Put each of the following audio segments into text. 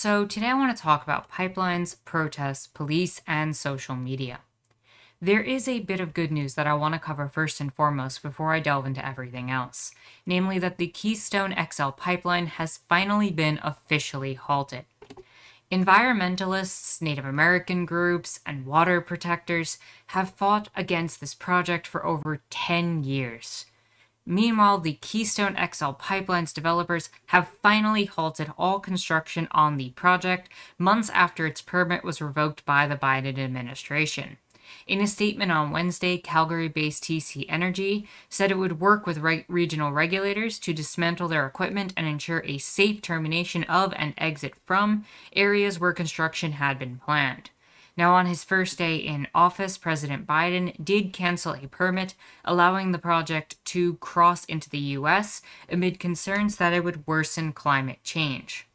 So, today I want to talk about pipelines, protests, police, and social media. There is a bit of good news that I want to cover first and foremost before I delve into everything else, namely that the Keystone XL pipeline has finally been officially halted. Environmentalists, Native American groups, and water protectors have fought against this project for over 10 years. Meanwhile, the Keystone XL Pipeline's developers have finally halted all construction on the project months after its permit was revoked by the Biden administration. In a statement on Wednesday, Calgary-based TC Energy said it would work with regional regulators to dismantle their equipment and ensure a safe termination of and exit from areas where construction had been planned. Now, on his first day in office, President Biden did cancel a permit allowing the project to cross into the U.S. amid concerns that it would worsen climate change.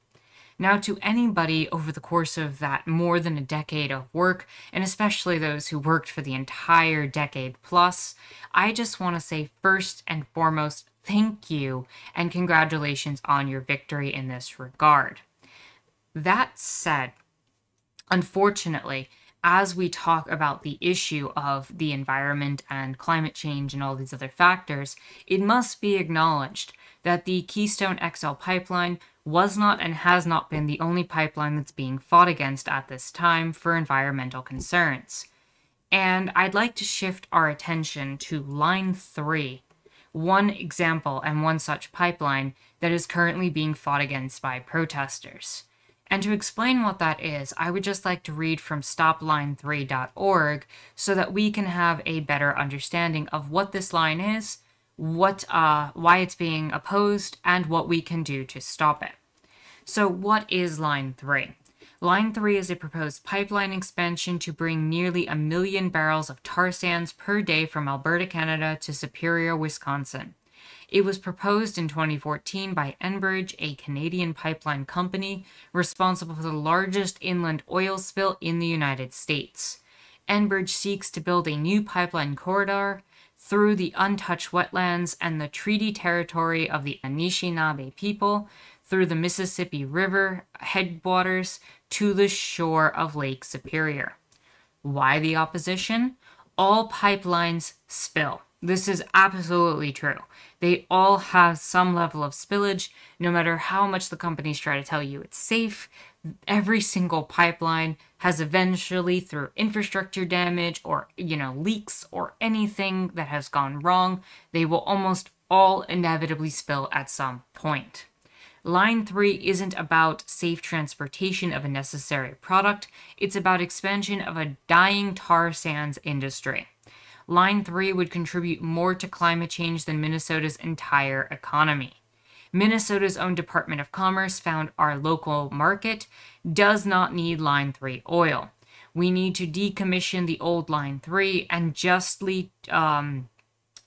Now, to anybody over the course of that more than a decade of work, and especially those who worked for the entire decade plus, I just want to say first and foremost, thank you and congratulations on your victory in this regard. That said, unfortunately, as we talk about the issue of the environment and climate change and all these other factors, it must be acknowledged that the Keystone XL pipeline was not and has not been the only pipeline that's being fought against at this time for environmental concerns. And I'd like to shift our attention to Line 3, one example and one such pipeline that is currently being fought against by protesters. And to explain what that is, I would just like to read from stopline3.org so that we can have a better understanding of what this line is, why it's being opposed, and what we can do to stop it. So what is Line 3? Line 3 is a proposed pipeline expansion to bring nearly 1 million barrels of tar sands per day from Alberta, Canada to Superior, Wisconsin. It was proposed in 2014 by Enbridge, a Canadian pipeline company responsible for the largest inland oil spill in the United States. Enbridge seeks to build a new pipeline corridor through the untouched wetlands and the treaty territory of the Anishinaabe people through the Mississippi River headwaters to the shore of Lake Superior. Why the opposition? All pipelines spill. This is absolutely true. They all have some level of spillage. No matter how much the companies try to tell you it's safe, every single pipeline has eventually, through infrastructure damage or, leaks or anything that has gone wrong, they will almost all inevitably spill at some point. Line 3 isn't about safe transportation of a necessary product. It's about expansion of a dying tar sands industry. Line 3 would contribute more to climate change than Minnesota's entire economy. Minnesota's own Department of Commerce found our local market does not need Line 3 oil. We need to decommission the old Line 3 and justly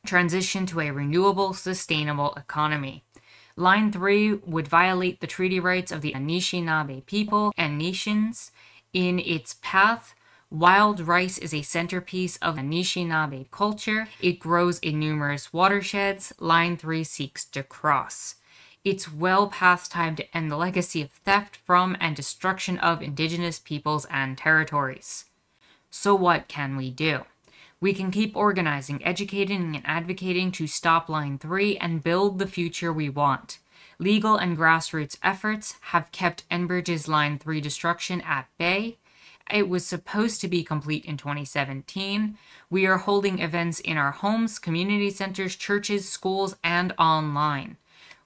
transition to a renewable, sustainable economy. Line 3 would violate the treaty rights of the Anishinaabe people and nations in its path. Wild rice is a centerpiece of Anishinaabe culture. It grows in numerous watersheds Line 3 seeks to cross. It's well past time to end the legacy of theft from and destruction of Indigenous peoples and territories. So what can we do? We can keep organizing, educating, and advocating to stop Line 3 and build the future we want. Legal and grassroots efforts have kept Enbridge's Line 3 destruction at bay. It was supposed to be complete in 2017. We are holding events in our homes, community centers, churches, schools, and online.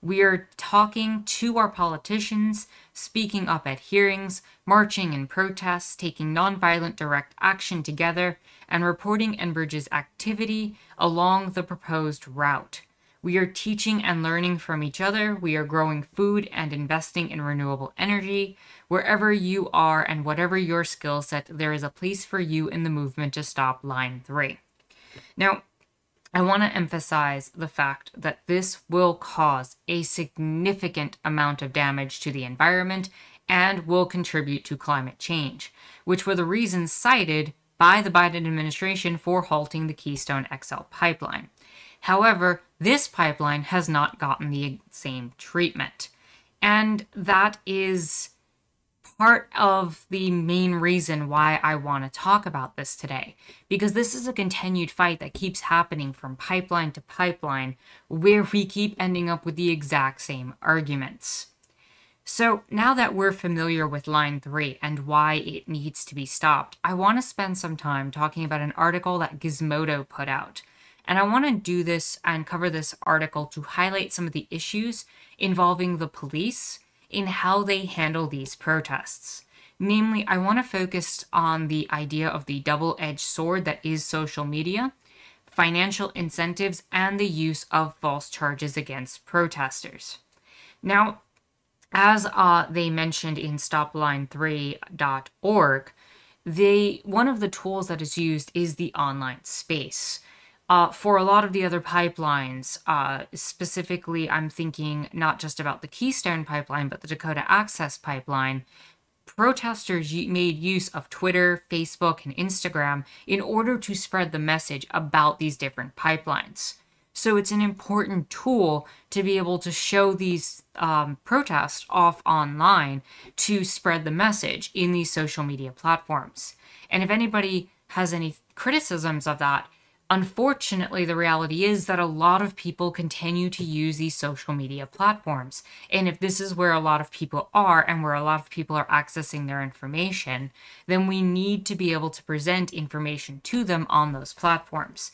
We are talking to our politicians, speaking up at hearings, marching in protests, taking nonviolent direct action together, and reporting Enbridge's activity along the proposed route. We are teaching and learning from each other. We are growing food and investing in renewable energy. Wherever you are and whatever your skill set, there is a place for you in the movement to stop Line 3. Now, I want to emphasize the fact that this will cause a significant amount of damage to the environment and will contribute to climate change, which were the reasons cited by the Biden administration for halting the Keystone XL pipeline. However, this pipeline has not gotten the same treatment. And that is part of the main reason why I want to talk about this today, because this is a continued fight that keeps happening from pipeline to pipeline, where we keep ending up with the exact same arguments. So now that we're familiar with line 3 and why it needs to be stopped, I want to spend some time talking about an article that Gizmodo put out. And I want to do this and cover this article to highlight some of the issues involving the police in how they handle these protests. Namely, I want to focus on the idea of the double-edged sword that is social media, financial incentives, and the use of false charges against protesters. Now, as they mentioned in stopline3.org, one of the tools that is used is the online space. For a lot of the other pipelines, specifically, I'm thinking not just about the Keystone Pipeline, but the Dakota Access Pipeline, protesters made use of Twitter, Facebook, and Instagram in order to spread the message about these different pipelines. So it's an important tool to be able to show these protests off online to spread the message in these social media platforms. And if anybody has any criticisms of that, unfortunately, the reality is that a lot of people continue to use these social media platforms. And if this is where a lot of people are and where a lot of people are accessing their information, then we need to be able to present information to them on those platforms.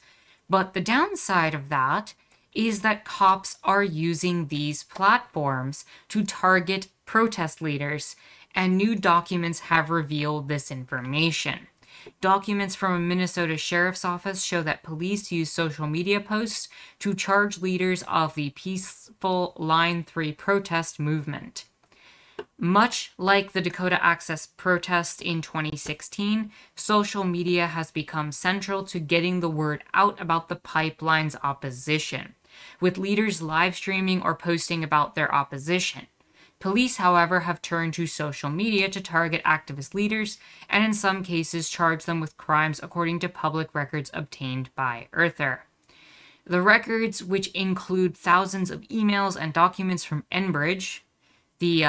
But the downside of that is that cops are using these platforms to target protest leaders, and new documents have revealed this information. Documents from a Minnesota sheriff's office show that police use social media posts to charge leaders of the peaceful Line 3 protest movement. Much like the Dakota Access protest in 2016, social media has become central to getting the word out about the pipeline's opposition, with leaders live streaming or posting about their opposition. Police, however, have turned to social media to target activist leaders and in some cases charge them with crimes according to public records obtained by Earther. The records, which include thousands of emails and documents from Enbridge, the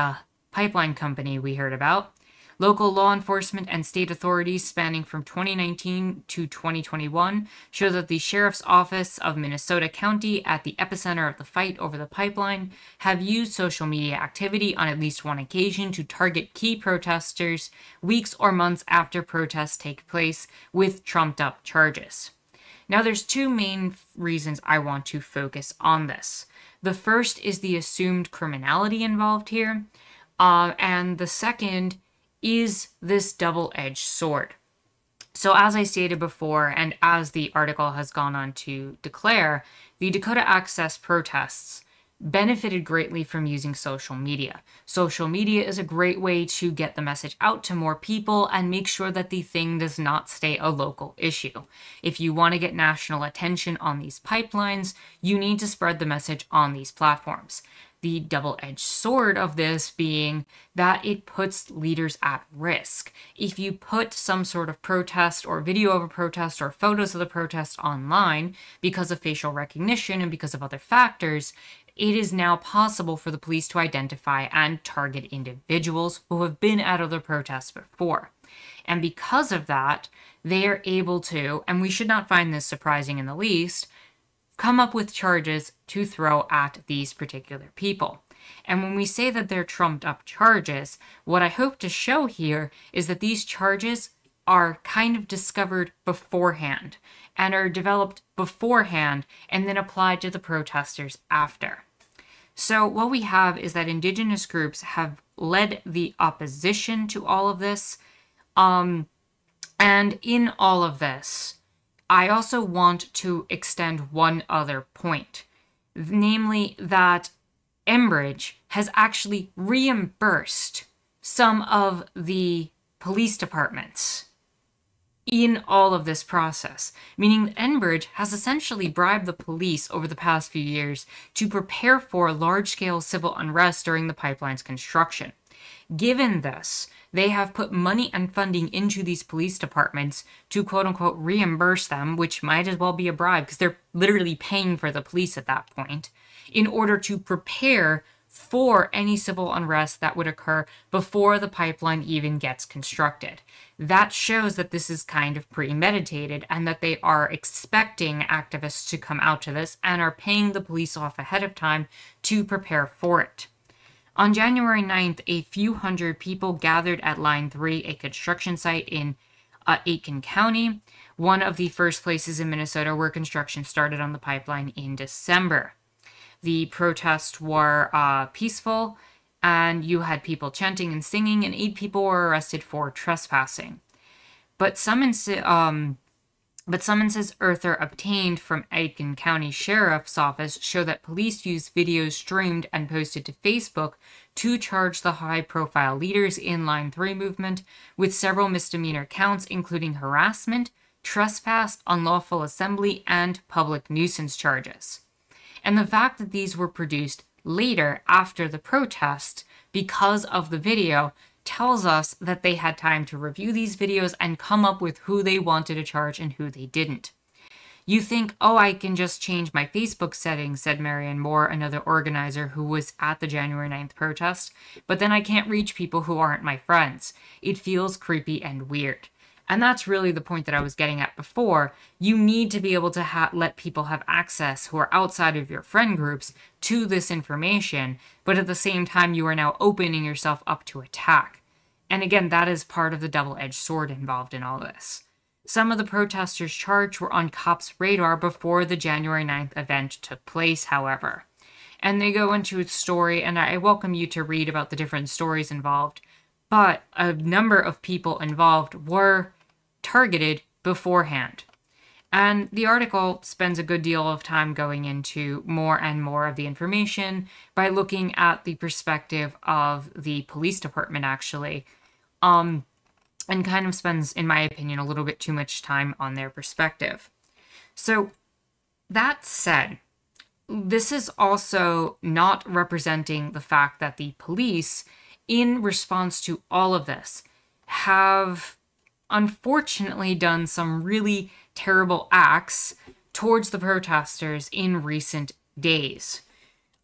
pipeline company we heard about, local law enforcement and state authorities spanning from 2019 to 2021 show that the Sheriff's Office of Minnesota County, at the epicenter of the fight over the pipeline, have used social media activity on at least one occasion to target key protesters weeks or months after protests take place with trumped-up charges. Now, there's two main reasons I want to focus on this. The first is the assumed criminality involved here, and the second is this double-edged sword. So as I stated before, and as the article has gone on to declare, the Dakota Access protests benefited greatly from using social media. Social media is a great way to get the message out to more people and make sure that the thing does not stay a local issue. If you want to get national attention on these pipelines, you need to spread the message on these platforms. The double-edged sword of this being that it puts leaders at risk. If you put some sort of protest or video of a protest or photos of the protest online because of facial recognition and because of other factors, it is now possible for the police to identify and target individuals who have been at other protests before. And because of that, they are able to, and we should not find this surprising in the least, come up with charges to throw at these particular people. And when we say that they're trumped up charges, what I hope to show here is that these charges are kind of discovered beforehand and are developed beforehand and then applied to the protesters after. So what we have is that Indigenous groups have led the opposition to all of this. And in all of this, I also want to extend one other point, namely that Enbridge has actually reimbursed some of the police departments in all of this process, meaning that Enbridge has essentially bribed the police over the past few years to prepare for large-scale civil unrest during the pipeline's construction. Given this, they have put money and funding into these police departments to quote-unquote reimburse them, which might as well be a bribe because they're literally paying for the police at that point, in order to prepare for any civil unrest that would occur before the pipeline even gets constructed. That shows that this is kind of premeditated and that they are expecting activists to come out to this and are paying the police off ahead of time to prepare for it. On January 9th, a few hundred people gathered at Line 3, a construction site in Aiken County, one of the first places in Minnesota where construction started on the pipeline in December. The protests were peaceful, and you had people chanting and singing, and 8 people were arrested for trespassing. But summonses Earther obtained from Aiken County Sheriff's Office show that police used videos streamed and posted to Facebook to charge the high-profile leaders in Line 3 movement with several misdemeanor counts, including harassment, trespass, unlawful assembly, and public nuisance charges. And the fact that these were produced later after the protest because of the video tells us that they had time to review these videos and come up with who they wanted to charge and who they didn't. You think, oh, I can just change my Facebook settings, said Marion Moore, another organizer who was at the January 9th protest, but then I can't reach people who aren't my friends. It feels creepy and weird. And that's really the point that I was getting at before. You need to be able to let people have access who are outside of your friend groups to this information, but at the same time, you are now opening yourself up to attack. And again, that is part of the double-edged sword involved in all this. Some of the protesters charged were on cops' radar before the January 9th event took place, however. And they go into a story, and I welcome you to read about the different stories involved, but a number of people involved were targeted beforehand. And the article spends a good deal of time going into more and more of the information by looking at the perspective of the police department, actually, and kind of spends, in my opinion, a little bit too much time on their perspective. So, that said, this is also not representing the fact that the police, in response to all of this, have unfortunately done some really terrible acts towards the protesters in recent days.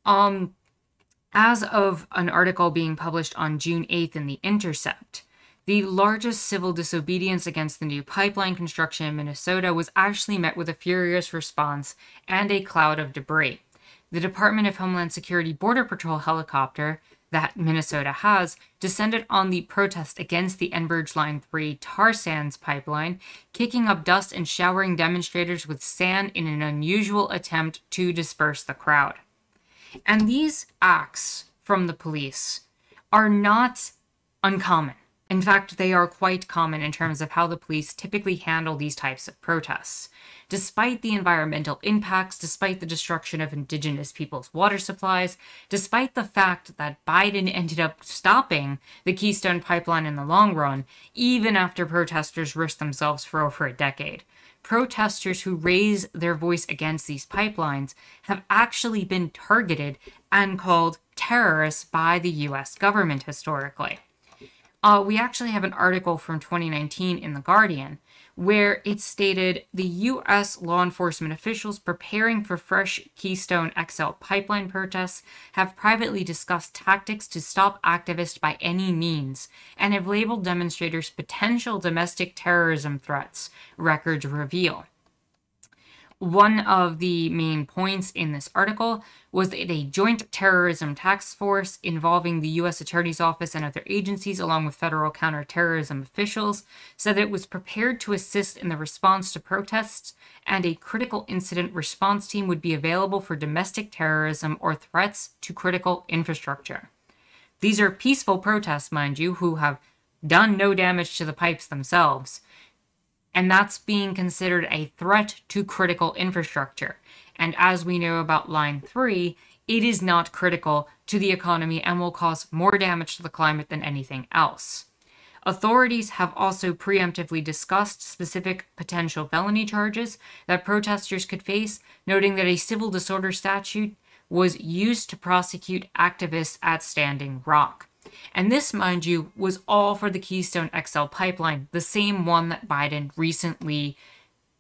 As of an article being published on June 8th in The Intercept, the largest civil disobedience against the new pipeline construction in Minnesota was actually met with a furious response and a cloud of debris. The Department of Homeland Security Border Patrol helicopter that Minnesota has descended on the protest against the Enbridge Line 3 tar sands pipeline, kicking up dust and showering demonstrators with sand in an unusual attempt to disperse the crowd. And these acts from the police are not uncommon. In fact, they are quite common in terms of how the police typically handle these types of protests. Despite the environmental impacts, despite the destruction of indigenous people's water supplies, despite the fact that Biden ended up stopping the Keystone Pipeline in the long run, even after protesters risked themselves for over a decade, protesters who raise their voice against these pipelines have actually been targeted and called terrorists by the US government historically. We actually have an article from 2019 in The Guardian where it stated the U.S. law enforcement officials preparing for fresh Keystone XL pipeline protests have privately discussed tactics to stop activists by any means and have labeled demonstrators potential domestic terrorism threats, records reveal. One of the main points in this article was that a joint terrorism task force involving the U.S. Attorney's Office and other agencies, along with federal counterterrorism officials, said that it was prepared to assist in the response to protests, and a critical incident response team would be available for domestic terrorism or threats to critical infrastructure. These are peaceful protests, mind you, who have done no damage to the pipes themselves. And that's being considered a threat to critical infrastructure. And as we know about Line 3, it is not critical to the economy and will cause more damage to the climate than anything else. Authorities have also preemptively discussed specific potential felony charges that protesters could face, noting that a civil disorder statute was used to prosecute activists at Standing Rock. And this, mind you, was all for the Keystone XL pipeline, the same one that Biden recently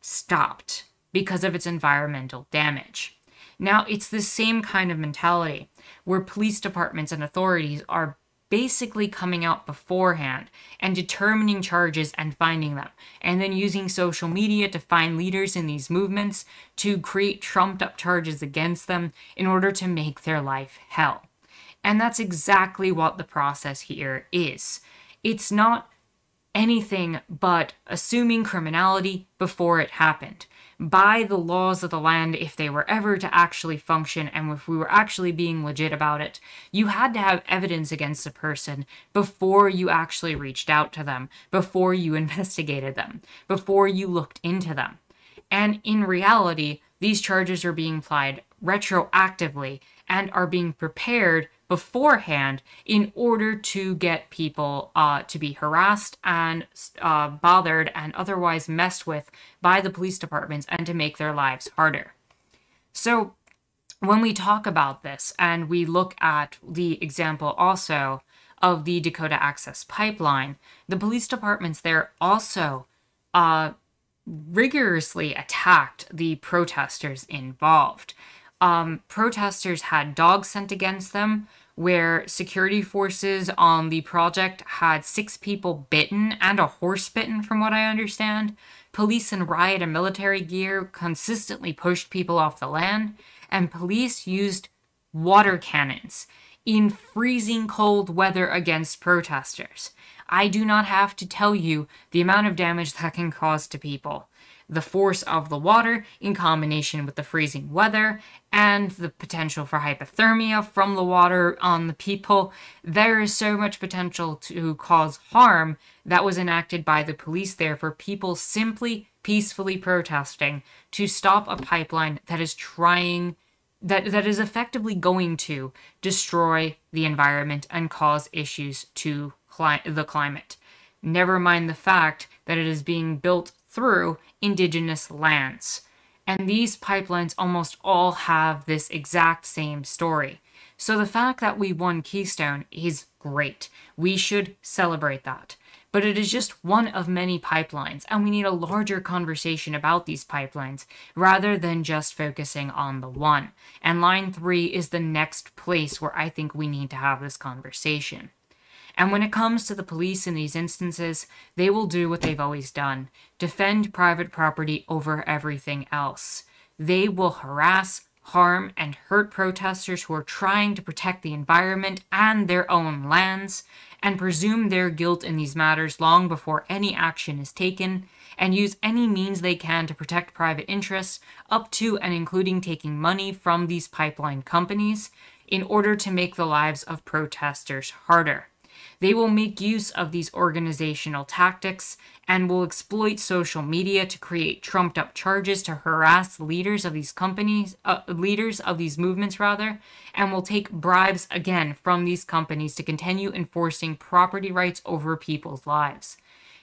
stopped because of its environmental damage. Now, it's the same kind of mentality where police departments and authorities are basically coming out beforehand and determining charges and finding them, and then using social media to find leaders in these movements to create trumped up charges against them in order to make their life hell. And that's exactly what the process here is. It's not anything but assuming criminality before it happened. By the laws of the land, if they were ever to actually function and if we were actually being legit about it, you had to have evidence against a person before you actually reached out to them, before you investigated them, before you looked into them. And in reality, these charges are being applied retroactively and are being prepared beforehand in order to get people to be harassed and bothered and otherwise messed with by the police departments and to make their lives harder. So when we talk about this and we look at the example also of the Dakota Access Pipeline, the police departments there also rigorously attacked the protesters involved. Protesters had dogs sent against them, where security forces on the project had 6 people bitten and a horse bitten, from what I understand. Police in riot and military gear consistently pushed people off the land, and police used water cannons in freezing cold weather against protesters. I do not have to tell you the amount of damage that can cause to people. The force of the water in combination with the freezing weather and the potential for hypothermia from the water on the people, there is so much potential to cause harm that was enacted by the police there for people simply peacefully protesting to stop a pipeline that is that is effectively going to destroy the environment and cause issues to the climate. Never mind the fact that it is being built through indigenous lands. And these pipelines almost all have this exact same story. So the fact that we won Keystone is great. We should celebrate that. But it is just one of many pipelines, and we need a larger conversation about these pipelines rather than just focusing on the one. And Line 3 is the next place where I think we need to have this conversation. And when it comes to the police in these instances, they will do what they've always done: defend private property over everything else. They will harass, harm, and hurt protesters who are trying to protect the environment and their own lands, and presume their guilt in these matters long before any action is taken, and use any means they can to protect private interests, up to and including taking money from these pipeline companies, in order to make the lives of protesters harder. They will make use of these organizational tactics and will exploit social media to create trumped up charges to harass leaders of these companies, leaders of these movements rather, and will take bribes again from these companies to continue enforcing property rights over people's lives.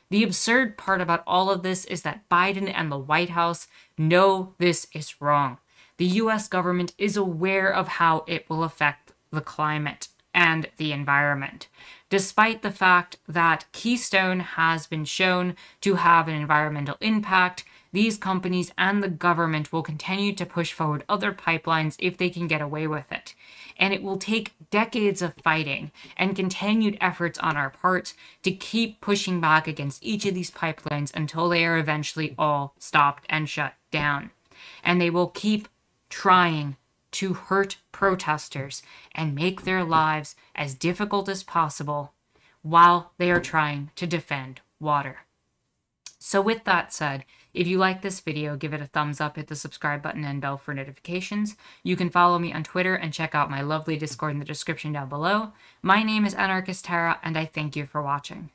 The absurd part about all of this is that Biden and the White House know this is wrong. The US government is aware of how it will affect the climate and the environment, despite the fact that Keystone has been shown to have an environmental impact. These companies and the government will continue to push forward other pipelines if they can get away with it. And it will take decades of fighting and continued efforts on our part to keep pushing back against each of these pipelines until they are eventually all stopped and shut down. And they will keep trying to hurt protesters and make their lives as difficult as possible while they are trying to defend water. So with that said, if you like this video, give it a thumbs up, hit the subscribe button and bell for notifications. You can follow me on Twitter and check out my lovely Discord in the description down below. My name is Anarchist Tara, and I thank you for watching.